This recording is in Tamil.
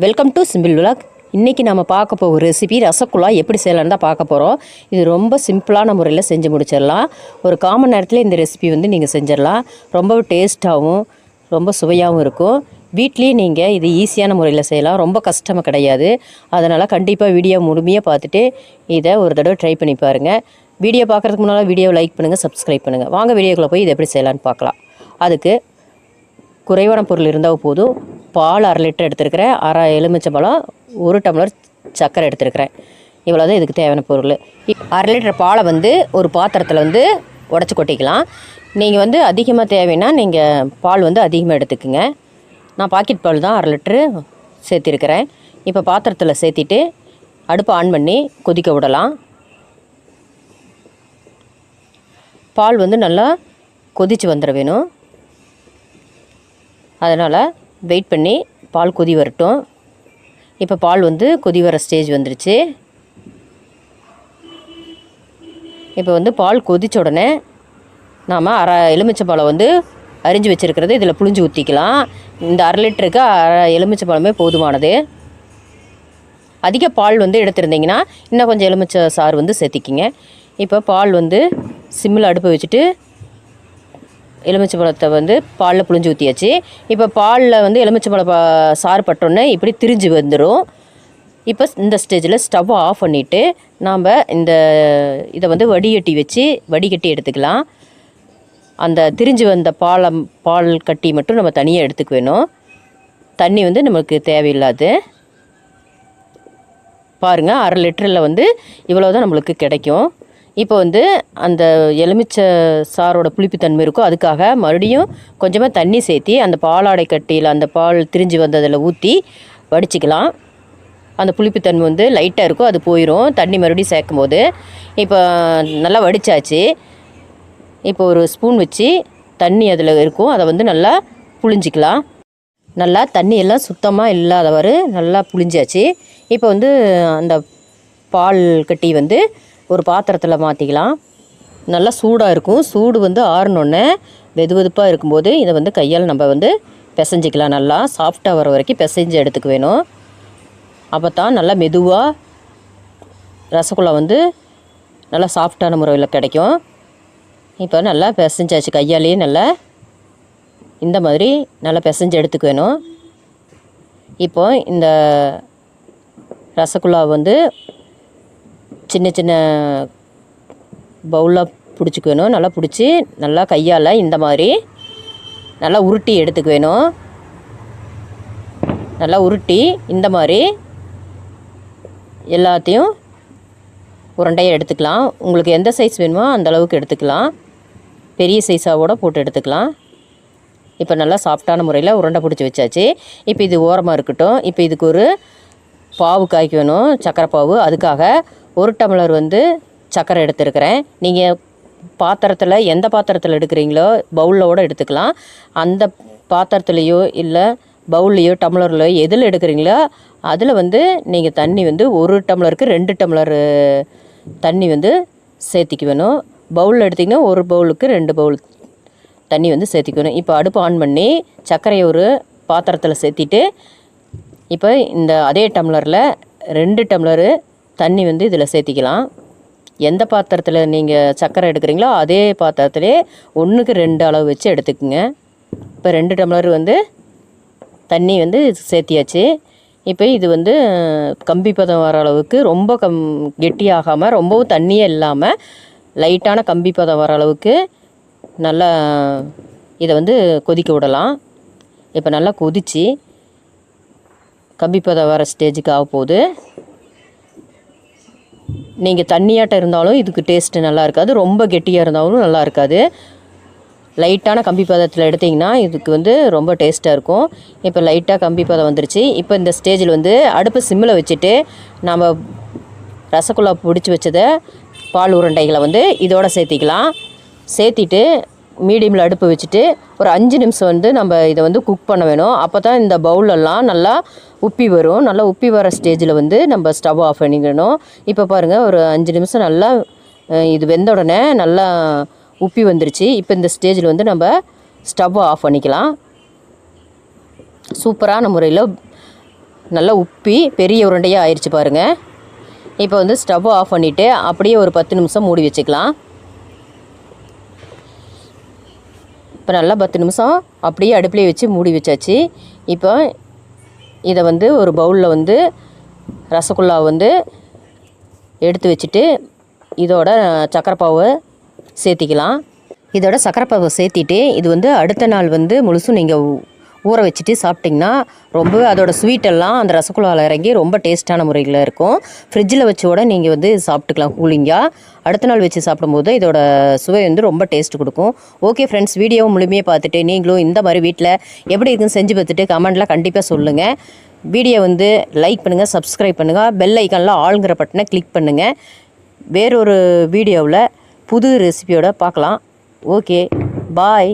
Welcome to simple vlog. இன்றைக்கி நம்ம பார்க்க போகிற ரெசிபி ரசகுல்லா எப்படி செய்யலான்னு தான் பார்க்க போகிறோம். இது ரொம்ப சிம்பிளான முறையில் செஞ்சு முடிச்சிடலாம். ஒரு காமன் நேரத்தில் இந்த ரெசிபி நீங்கள் செஞ்சிடலாம். ரொம்ப டேஸ்ட்டாகவும் ரொம்ப சுவையாகவும் இருக்கும். வீட்லேயே நீங்கள் இது ஈஸியான முறையில் செய்யலாம். ரொம்ப கஷ்டமாக கிடையாது. அதனால் கண்டிப்பாக வீடியோ முழுமையாக பார்த்துட்டு இதை ஒரு தடவை ட்ரை பண்ணி பாருங்கள். வீடியோ பார்க்குறதுக்கு முன்னால் வீடியோவை லைக் பண்ணுங்கள், சப்ஸ்கிரைப் பண்ணுங்கள். வாங்க வீடியோக்குள்ளே போய் இதை எப்படி செய்யலான்னு பார்க்கலாம். அதுக்கு குறைவான பொருள் இருந்தால் போதும். பால் 1/2 லிட்டர் எடுத்துருக்கிறேன். 1/2 எலுமிச்சம்பழம், 1 டம்ளர் சர்க்கரை எடுத்துருக்கிறேன். இவ்வளோ தான் இதுக்கு தேவையான பொருள். 1/2 லிட்டர் பாலை ஒரு பாத்திரத்தில் உடச்சி கொட்டிக்கலாம். நீங்கள் அதிகமாக தேவைன்னா நீங்கள் பால் அதிகமாக எடுத்துக்குங்க. நான் பாக்கெட் பால் தான் 1/2 லிட்டரு சேர்த்திருக்கிறேன். இப்போ பாத்திரத்தில் சேர்த்திட்டு அடுப்பை ஆன் பண்ணி கொதிக்க விடலாம். பால் நல்லா கொதித்து வந்துட வேணும். அதனால் வெயிட் பண்ணி பால் கொதி வரட்டும். இப்போ பால் கொதி வர ஸ்டேஜ் வந்துருச்சு. இப்போ பால் கொதித்த உடனே நாம் 1/2 எலுமிச்சம்பழம் அரிஞ்சு வச்சுருக்கிறது இதில் புழிஞ்சு ஊற்றிக்கலாம். இந்த 1/2 லிட்டருக்கு 1/2 எலுமிச்சம்பழமே போதுமானது. அதிக பால் எடுத்துருந்தீங்கன்னா இன்னும் கொஞ்சம் எலுமிச்சை சாறு சேர்த்திக்கிங்க. இப்போ பால் சிம்மில் அடுப்பை வச்சுட்டு எலுமிச்சம்பழத்தை பாலில் புழிஞ்சு ஊற்றியாச்சு. இப்போ பாலில் எலுமிச்சம்பழம் சாறு பட்டோன்னே இப்படி திரிஞ்சு வந்துடும். இப்போ இந்த ஸ்டேஜில் ஸ்டவ்வை ஆஃப் பண்ணிவிட்டு நாம் இதை வடிகட்டி வச்சு வடிகட்டி எடுத்துக்கலாம். அந்த திரிஞ்சு வந்த பால் கட்டி மட்டும் நம்ம தனியாக எடுத்துக்க வேணும். தண்ணி நமக்கு தேவையில்லாது. பாருங்கள், 1/2 லிட்டரில் இவ்வளோ தான் நம்மளுக்கு கிடைக்கும். இப்போ அந்த எலுமிச்சை சாரோட புளிப்புத்தன்மை இருக்கும். அதுக்காக மறுபடியும் கொஞ்சமாக தண்ணி சேர்த்தி அந்த பாலாடை கட்டியில் அந்த பால் திரிஞ்சு வந்ததில் ஊற்றி வடிச்சிக்கலாம். அந்த புளிப்புத்தன்மை லைட்டாக இருக்கும், அது போயிடும் தண்ணி மறுபடியும் சேர்க்கும் போது. இப்போ நல்லா வடித்தாச்சு. இப்போ ஒரு ஸ்பூன் வச்சு தண்ணி அதில் இருக்கும், அதை நல்லா புழிஞ்சிக்கலாம். நல்லா தண்ணியெல்லாம் சுத்தமாக இல்லாதவாறு நல்லா புழிஞ்சாச்சு. இப்போ அந்த பால் கட்டி ஒரு பாத்திரத்தில் மாற்றிக்கலாம். நல்லா சூடாக இருக்கும். சூடு ஆறினோடனே வெது வெதுப்பாக இருக்கும்போது இதை கையால் நம்ம பிசைஞ்சிக்கலாம். நல்லா சாஃப்டாக வர வரைக்கும் பிசைஞ்சு எடுத்துக்க வேணும். அப்போ தான் நல்லா மெதுவாக ரசகுல்லா நல்லா சாஃப்டான முறையில் கிடைக்கும். இப்போ நல்லா பிசைஞ்சாச்சு. கையாலேயே நல்லா இந்த மாதிரி நல்லா பிசைஞ்சு எடுத்துக்க வேணும். இப்போ இந்த ரசகுல்லா சின்ன சின்ன பவுலாக பிடிச்சிக்க வேணும். நல்லா பிடிச்சி நல்லா கையால் இந்த மாதிரி நல்லா உருட்டி எடுத்துக்க வேணும். நல்லா உருட்டி இந்த மாதிரி எல்லாத்தையும் உருண்டையாக எடுத்துக்கலாம். உங்களுக்கு எந்த சைஸ் வேணுமோ அந்த அளவுக்கு எடுத்துக்கலாம். பெரிய சைஸாவோட போட்டு எடுத்துக்கலாம். இப்போ நல்லா சாஃப்டான முறையில் உருண்டை பிடிச்சி வச்சாச்சு. இப்போ இது ஓரமாக இருக்கட்டும். இப்போ இதுக்கு ஒரு பாவு காய்க்க வேணும், சர்க்கரை பாவு. அதுக்காக 1 டம்ளர் சர்க்கரை எடுத்துருக்கிறேன். நீங்கள் பாத்திரத்தில் எந்த பாத்திரத்தில் எடுக்கிறீங்களோ பவுலோடு எடுத்துக்கலாம். அந்த பாத்திரத்துலேயோ இல்லை பவுல்லையோ டம்ளர்லையோ எதில் எடுக்கிறீங்களோ அதில் நீங்கள் தண்ணி 1 டம்ளருக்கு 2 டம்ளர் தண்ணி சேர்த்திக்க வேணும். பவுலில் எடுத்திங்கன்னா 1 பவுலுக்கு 2 பவுல் தண்ணி சேர்த்திக்கணும். இப்போ அடுப்பு ஆன் பண்ணி சர்க்கரையை ஒரு பாத்திரத்தில் சேர்த்திட்டு இப்போ இந்த அதே டம்ளரில் 2 டம்ளரு தண்ணி இதில் சேர்த்திக்கலாம். எந்த பாத்திரத்தில் நீங்கள் சர்க்கரை எடுக்கிறீங்களோ அதே பாத்திரத்திலே 1க்கு 2 அளவு வச்சு எடுத்துக்குங்க. இப்போ 2 டம்ளர் தண்ணி சேர்த்தியாச்சு. இப்போ இது கம்பி பதம் வர அளவுக்கு ரொம்ப கெட்டியாகாமல் ரொம்பவும் தண்ணியே இல்லாமல் லைட்டான கம்பி பதம் வர அளவுக்கு நல்லா இதை கொதிக்க விடலாம். இப்போ நல்லா கொதித்து கம்பி பதம் வர ஸ்டேஜுக்கு ஆக போகுது. நீங்கள் தண்ணியாட்டம் இருந்தாலும் இதுக்கு டேஸ்ட்டு நல்லா இருக்காது, ரொம்ப கெட்டியாக இருந்தாலும் நல்லா இருக்காது. லைட்டான கம்பி பதத்தில் எடுத்திங்கன்னா இதுக்கு ரொம்ப டேஸ்ட்டாக இருக்கும். இப்போ லைட்டாக கம்பி பதம் வந்துருச்சு. இப்போ இந்த ஸ்டேஜில் அடுப்பு சிம்மில் வச்சுட்டு நம்ம ரசகுல்லா பிடிச்சி வச்சதை பால் உருண்டைகளை இதோடு சேர்த்திக்கலாம். சேர்த்திட்டு மீடியமில் அடுப்பு வச்சுட்டு ஒரு 5 நிமிஷம் நம்ம இதை குக் பண்ண வேணும். அப்போ தான் இந்த பவுலெல்லாம் நல்லா உப்பி வரும். நல்லா உப்பி வர ஸ்டேஜில் நம்ம ஸ்டவ் ஆஃப் பண்ணிக்கணும். இப்போ பாருங்கள், ஒரு 5 நிமிஷம் நல்லா இது வெந்த உடனே நல்லா உப்பி வந்துருச்சு. இப்போ இந்த ஸ்டேஜில் நம்ம ஸ்டவ் ஆஃப் பண்ணிக்கலாம். சூப்பரான முறையில் நல்லா உப்பி பெரிய உருண்டையாக ஆயிடுச்சு பாருங்கள். இப்போ வந்து ஸ்டவ் ஆஃப் பண்ணிவிட்டு அப்படியே ஒரு 10 நிமிஷம் மூடி வச்சுக்கலாம். இப்போ நல்லா 10 நிமிஷம் அப்படியே அடுப்புலேயே வச்சு மூடி வச்சாச்சு. இப்போ இதை வந்து ஒரு பவுலில் வந்து ரசகுல்லா வந்து எடுத்து வச்சுட்டு இதோட சக்கரை பாவை சேர்த்திக்கலாம். இதோட சக்கரை பாவை சேர்த்திட்டு இது வந்து அடுத்த நாள் வந்து முழுசும் நீங்கள் ஊற வச்சுட்டு சாப்பிட்டிங்கன்னா ரொம்பவே அதோட ஸ்வீட்டெல்லாம் அந்த ரசகுல்லாவில் இறங்கி ரொம்ப டேஸ்ட்டான முறையில் இருக்கும். ஃப்ரிட்ஜில் வச்சோட நீங்கள் வந்து சாப்பிட்டுக்கலாம் கூலிங்காக. அடுத்த நாள் வச்சு சாப்பிடும்போது இதோட சுவை வந்து ரொம்ப டேஸ்ட் கொடுக்கும். ஓகே ஃப்ரெண்ட்ஸ், வீடியோவை முழுமையாக பார்த்துட்டு நீங்களும் இந்த மாதிரி வீட்டில் எப்படி இருக்குன்னு செஞ்சு பார்த்துட்டு கமெண்ட்டில் கண்டிப்பாக சொல்லுங்கள். வீடியோ வந்து லைக் பண்ணுங்கள், சப்ஸ்கிரைப் பண்ணுங்கள், பெல் ஐக்கானில் ஆளுங்கிற பட்டனை கிளிக் பண்ணுங்கள். வேறொரு வீடியோவில் புது ரெசிபியோட பார்க்கலாம். ஓகே, பாய்.